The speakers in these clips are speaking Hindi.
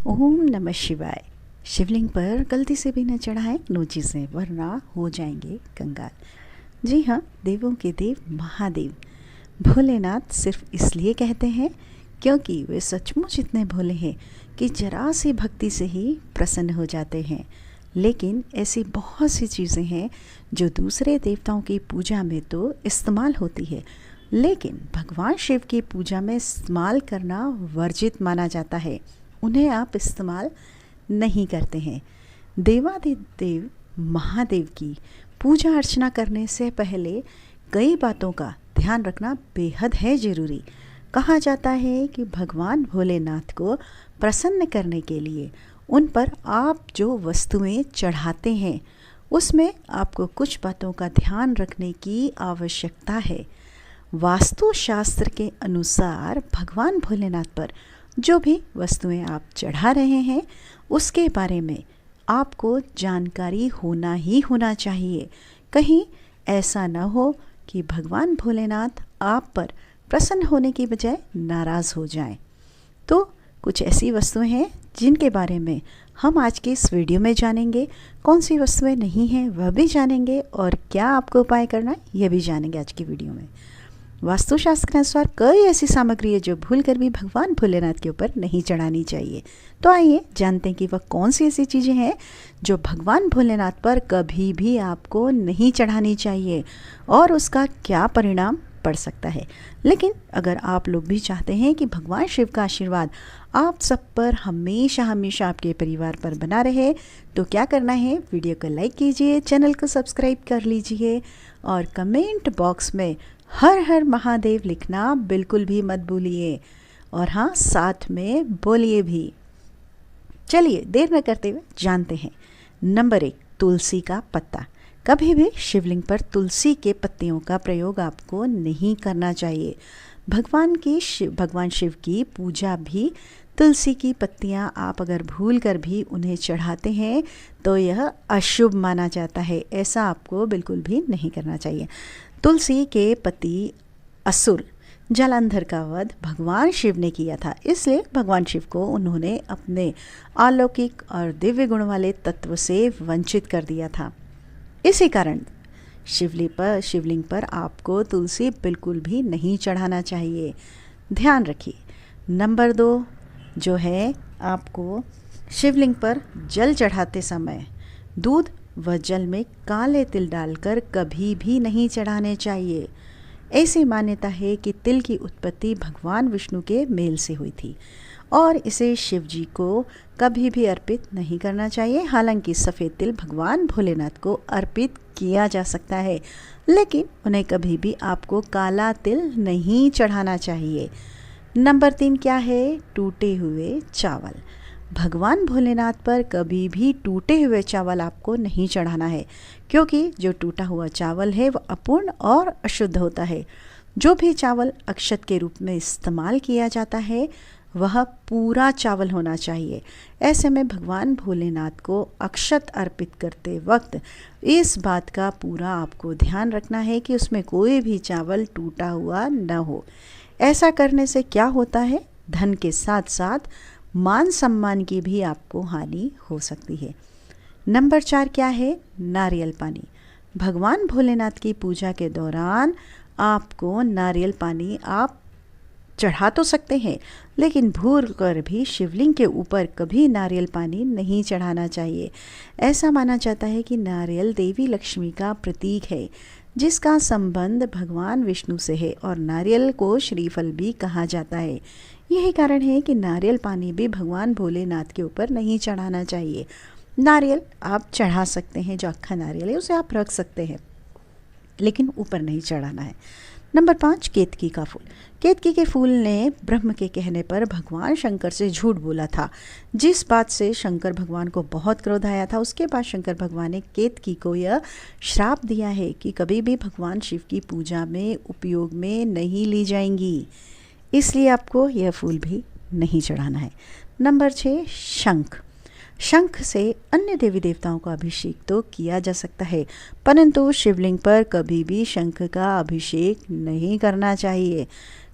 ओम नमः शिवाय। शिवलिंग पर गलती से भी न चढ़ाएं नोचिसें, वरना हो जाएंगे कंगाल। जी हाँ, देवों के देव महादेव भोलेनाथ सिर्फ इसलिए कहते हैं क्योंकि वे सचमुच इतने भोले हैं कि जरा सी भक्ति से ही प्रसन्न हो जाते हैं। लेकिन ऐसी बहुत सी चीज़ें हैं जो दूसरे देवताओं की पूजा में तो इस्तेमाल होती है, लेकिन भगवान शिव की पूजा में इस्तेमाल करना वर्जित माना जाता है। उन्हें आप इस्तेमाल नहीं करते हैं। देवादिदेव महादेव की पूजा अर्चना करने से पहले कई बातों का ध्यान रखना बेहद है ज़रूरी। कहा जाता है कि भगवान भोलेनाथ को प्रसन्न करने के लिए उन पर आप जो वस्तुएं चढ़ाते हैं उसमें आपको कुछ बातों का ध्यान रखने की आवश्यकता है। वास्तुशास्त्र के अनुसार भगवान भोलेनाथ पर जो भी वस्तुएं आप चढ़ा रहे हैं उसके बारे में आपको जानकारी होना ही होना चाहिए। कहीं ऐसा न हो कि भगवान भोलेनाथ आप पर प्रसन्न होने की बजाय नाराज़ हो जाएं। तो कुछ ऐसी वस्तुएं हैं जिनके बारे में हम आज के इस वीडियो में जानेंगे। कौन सी वस्तुएं नहीं हैं वह भी जानेंगे, और क्या आपको उपाय करना है यह भी जानेंगे आज की वीडियो में। वास्तुशास्त्र के अनुसार कई ऐसी सामग्री है जो भूलकर भी भगवान भोलेनाथ के ऊपर नहीं चढ़ानी चाहिए। तो आइए जानते हैं कि वह कौन सी ऐसी चीज़ें हैं जो भगवान भोलेनाथ पर कभी भी आपको नहीं चढ़ानी चाहिए और उसका क्या परिणाम पड़ सकता है। लेकिन अगर आप लोग भी चाहते हैं कि भगवान शिव का आशीर्वाद आप सब पर हमेशा हमेशा आपके परिवार पर बना रहे, तो क्या करना है, वीडियो को लाइक कीजिए, चैनल को सब्सक्राइब कर लीजिए और कमेंट बॉक्स में हर हर महादेव लिखना बिल्कुल भी मत भूलिए, और हाँ, साथ में बोलिए भी। चलिए देर न करते हुए जानते हैं। नंबर 1, तुलसी का पत्ता। कभी भी शिवलिंग पर तुलसी के पत्तियों का प्रयोग आपको नहीं करना चाहिए। भगवान शिव की पूजा भी तुलसी की पत्तियां आप अगर भूल कर भी उन्हें चढ़ाते हैं तो यह अशुभ माना जाता है। ऐसा आपको बिल्कुल भी नहीं करना चाहिए। तुलसी के पति असुर जालंधर का वध भगवान शिव ने किया था, इसलिए भगवान शिव को उन्होंने अपने अलौकिक और दिव्य गुण वाले तत्व से वंचित कर दिया था। इसी कारण शिवलिंग पर आपको तुलसी बिल्कुल भी नहीं चढ़ाना चाहिए। ध्यान रखिए। नंबर 2 जो है, आपको शिवलिंग पर जल चढ़ाते समय दूध व जल में काले तिल डालकर कभी भी नहीं चढ़ाने चाहिए। ऐसी मान्यता है कि तिल की उत्पत्ति भगवान विष्णु के मेल से हुई थी और इसे शिव जी को कभी भी अर्पित नहीं करना चाहिए। हालांकि सफ़ेद तिल भगवान भोलेनाथ को अर्पित किया जा सकता है, लेकिन उन्हें कभी भी आपको काला तिल नहीं चढ़ाना चाहिए। नंबर 3 क्या है, टूटे हुए चावल। भगवान भोलेनाथ पर कभी भी टूटे हुए चावल आपको नहीं चढ़ाना है, क्योंकि जो टूटा हुआ चावल है वह अपूर्ण और अशुद्ध होता है। जो भी चावल अक्षत के रूप में इस्तेमाल किया जाता है वह पूरा चावल होना चाहिए। ऐसे में भगवान भोलेनाथ को अक्षत अर्पित करते वक्त इस बात का पूरा आपको ध्यान रखना है कि उसमें कोई भी चावल टूटा हुआ न हो। ऐसा करने से क्या होता है, धन के साथ साथ मान सम्मान की भी आपको हानि हो सकती है। नंबर 4 क्या है, नारियल पानी। भगवान भोलेनाथ की पूजा के दौरान आपको नारियल पानी आप चढ़ा तो सकते हैं, लेकिन भूल कर भी शिवलिंग के ऊपर कभी नारियल पानी नहीं चढ़ाना चाहिए। ऐसा माना जाता है कि नारियल देवी लक्ष्मी का प्रतीक है, जिसका संबंध भगवान विष्णु से है, और नारियल को श्रीफल भी कहा जाता है। यही कारण है कि नारियल पानी भी भगवान भोलेनाथ के ऊपर नहीं चढ़ाना चाहिए। नारियल आप चढ़ा सकते हैं, जो अक्खा नारियल है उसे आप रख सकते हैं, लेकिन ऊपर नहीं चढ़ाना है। नंबर 5, केतकी का फूल। केतकी के फूल ने ब्रह्म के कहने पर भगवान शंकर से झूठ बोला था, जिस बात से शंकर भगवान को बहुत क्रोध आया था। उसके बाद शंकर भगवान ने केतकी को यह श्राप दिया है कि कभी भी भगवान शिव की पूजा में उपयोग में नहीं ली जाएंगी, इसलिए आपको यह फूल भी नहीं चढ़ाना है। नंबर 6, शंख। शंख से अन्य देवी देवताओं का अभिषेक तो किया जा सकता है, परंतु शिवलिंग पर कभी भी शंख का अभिषेक नहीं करना चाहिए।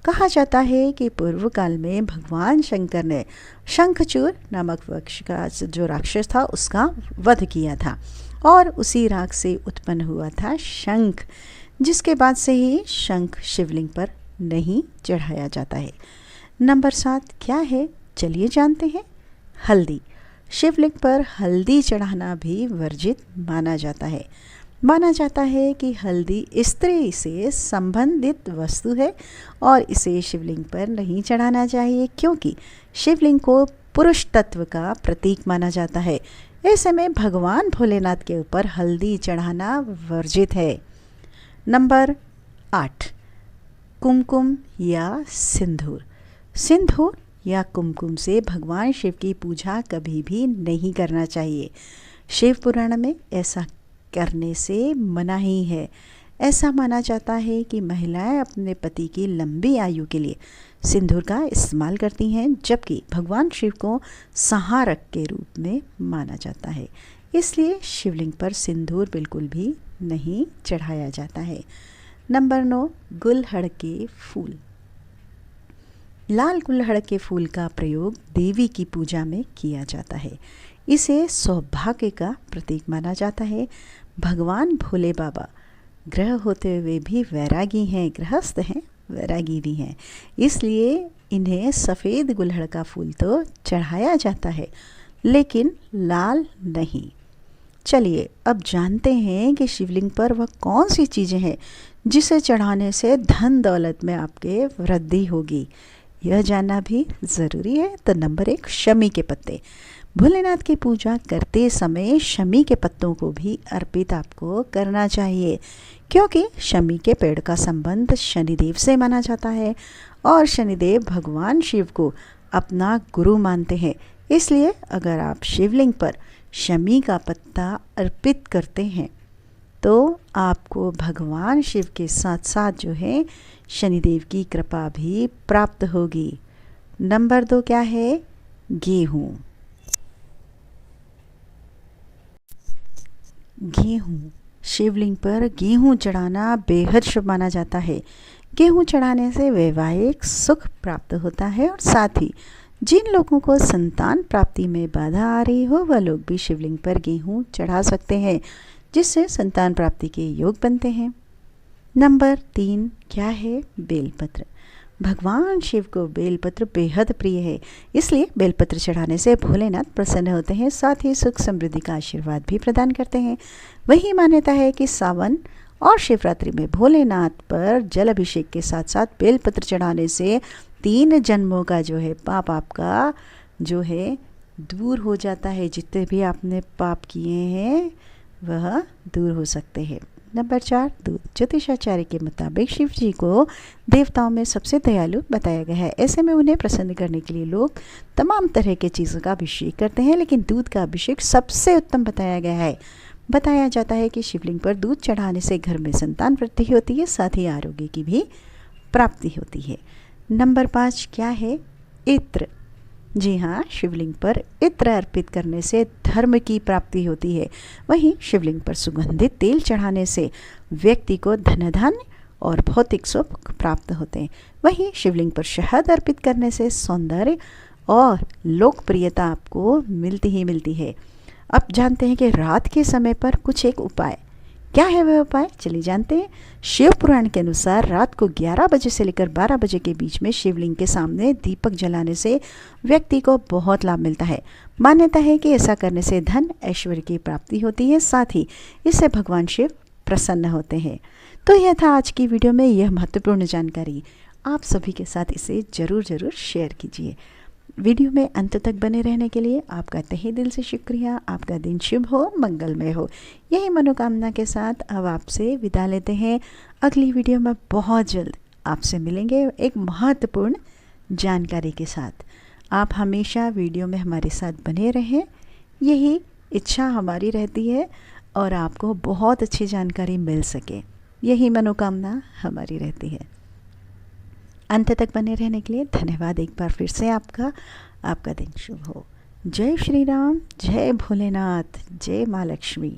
कहा जाता है कि पूर्व काल में भगवान शंकर ने शंखचूर नामक वृक्ष का जो राक्षस था उसका वध किया था और उसी राख से उत्पन्न हुआ था शंख, जिसके बाद से ही शंख शिवलिंग पर नहीं चढ़ाया जाता है। नंबर 7 क्या है, चलिए जानते हैं। हल्दी। शिवलिंग पर हल्दी चढ़ाना भी वर्जित माना जाता है। माना जाता है कि हल्दी स्त्री से संबंधित वस्तु है और इसे शिवलिंग पर नहीं चढ़ाना चाहिए, क्योंकि शिवलिंग को पुरुष तत्व का प्रतीक माना जाता है। ऐसे में भगवान भोलेनाथ के ऊपर हल्दी चढ़ाना वर्जित है। नंबर 8 कुमकुम या सिंदूर। सिंदूर या कुमकुम से भगवान शिव की पूजा कभी भी नहीं करना चाहिए। शिव पुराण में ऐसा करने से मनाही है। ऐसा माना जाता है कि महिलाएं अपने पति की लंबी आयु के लिए सिंदूर का इस्तेमाल करती हैं, जबकि भगवान शिव को संहारक के रूप में माना जाता है। इसलिए शिवलिंग पर सिंदूर बिल्कुल भी नहीं चढ़ाया जाता है। नंबर 9 गुलहड़ के फूल। लाल गुलहड़ के फूल का प्रयोग देवी की पूजा में किया जाता है। इसे सौभाग्य का प्रतीक माना जाता है। भगवान भोले बाबा ग्रह होते हुए भी वैरागी हैं, गृहस्थ हैं, वैरागी भी हैं, इसलिए इन्हें सफ़ेद गुलहड़ का फूल तो चढ़ाया जाता है, लेकिन लाल नहीं। चलिए अब जानते हैं कि शिवलिंग पर वह कौन सी चीज़ें हैं जिसे चढ़ाने से धन दौलत में आपके वृद्धि होगी। यह जानना भी ज़रूरी है। तो नंबर 1 शमी के पत्ते। भोलेनाथ की पूजा करते समय शमी के पत्तों को भी अर्पित आपको करना चाहिए, क्योंकि शमी के पेड़ का संबंध शनिदेव से माना जाता है और शनिदेव भगवान शिव को अपना गुरु मानते हैं। इसलिए अगर आप शिवलिंग पर शमी का पत्ता अर्पित करते हैं तो आपको भगवान शिव के साथ साथ जो है शनिदेव की कृपा भी प्राप्त होगी। नंबर 2 क्या है, गेहूँ। गेहूँ। शिवलिंग पर गेहूँ चढ़ाना बेहद शुभ माना जाता है। गेहूँ चढ़ाने से वैवाहिक सुख प्राप्त होता है और साथ ही जिन लोगों को संतान प्राप्ति में बाधा आ रही हो वह लोग भी शिवलिंग पर गेहूँ चढ़ा सकते हैं, जिससे संतान प्राप्ति के योग बनते हैं। नंबर 3 क्या है, बेलपत्र। भगवान शिव को बेलपत्र बेहद प्रिय है, इसलिए बेलपत्र चढ़ाने से भोलेनाथ प्रसन्न होते हैं, साथ ही सुख समृद्धि का आशीर्वाद भी प्रदान करते हैं। वही मान्यता है कि सावन और शिवरात्रि में भोलेनाथ पर जल अभिषेक के साथ साथ बेलपत्र चढ़ाने से 3 जन्मों का जो है पाप आपका जो है दूर हो जाता है। जितने भी आपने पाप किए हैं वह दूर हो सकते हैं। नंबर 4 दूध। ज्योतिषाचार्य के मुताबिक शिव जी को देवताओं में सबसे दयालु बताया गया है। ऐसे में उन्हें प्रसन्न करने के लिए लोग तमाम तरह के चीज़ों का अभिषेक करते हैं, लेकिन दूध का अभिषेक सबसे उत्तम बताया गया है। बताया जाता है कि शिवलिंग पर दूध चढ़ाने से घर में संतान वृद्धि होती है, साथ ही आरोग्य की भी प्राप्ति होती है। नंबर 5 क्या है, इत्र। जी हाँ, शिवलिंग पर इत्र अर्पित करने से धर्म की प्राप्ति होती है। वहीं शिवलिंग पर सुगंधित तेल चढ़ाने से व्यक्ति को धन धान्य और भौतिक सुख प्राप्त होते हैं। वहीं शिवलिंग पर शहद अर्पित करने से सौंदर्य और लोकप्रियता आपको मिलती ही मिलती है। अब जानते हैं कि रात के समय पर कुछ एक उपाय, क्या है वह उपाय, चलिए जानते हैं। शिव पुराण के अनुसार रात को 11 बजे से लेकर 12 बजे के बीच में शिवलिंग के सामने दीपक जलाने से व्यक्ति को बहुत लाभ मिलता है। मान्यता है कि ऐसा करने से धन ऐश्वर्य की प्राप्ति होती है, साथ ही इससे भगवान शिव प्रसन्न होते हैं। तो यह था आज की वीडियो में यह महत्वपूर्ण जानकारी। आप सभी के साथ इसे ज़रूर शेयर कीजिए। वीडियो में अंत तक बने रहने के लिए आपका तहे दिल से शुक्रिया। आपका दिन शुभ हो, मंगलमय हो, यही मनोकामना के साथ अब आपसे विदा लेते हैं। अगली वीडियो में बहुत जल्द आपसे मिलेंगे एक महत्वपूर्ण जानकारी के साथ। आप हमेशा वीडियो में हमारे साथ बने रहें, यही इच्छा हमारी रहती है और आपको बहुत अच्छी जानकारी मिल सके, यही मनोकामना हमारी रहती है। अंत तक बने रहने के लिए धन्यवाद एक बार फिर से आपका दिन शुभ हो। जय श्री राम, जय भोलेनाथ, जय माँ लक्ष्मी।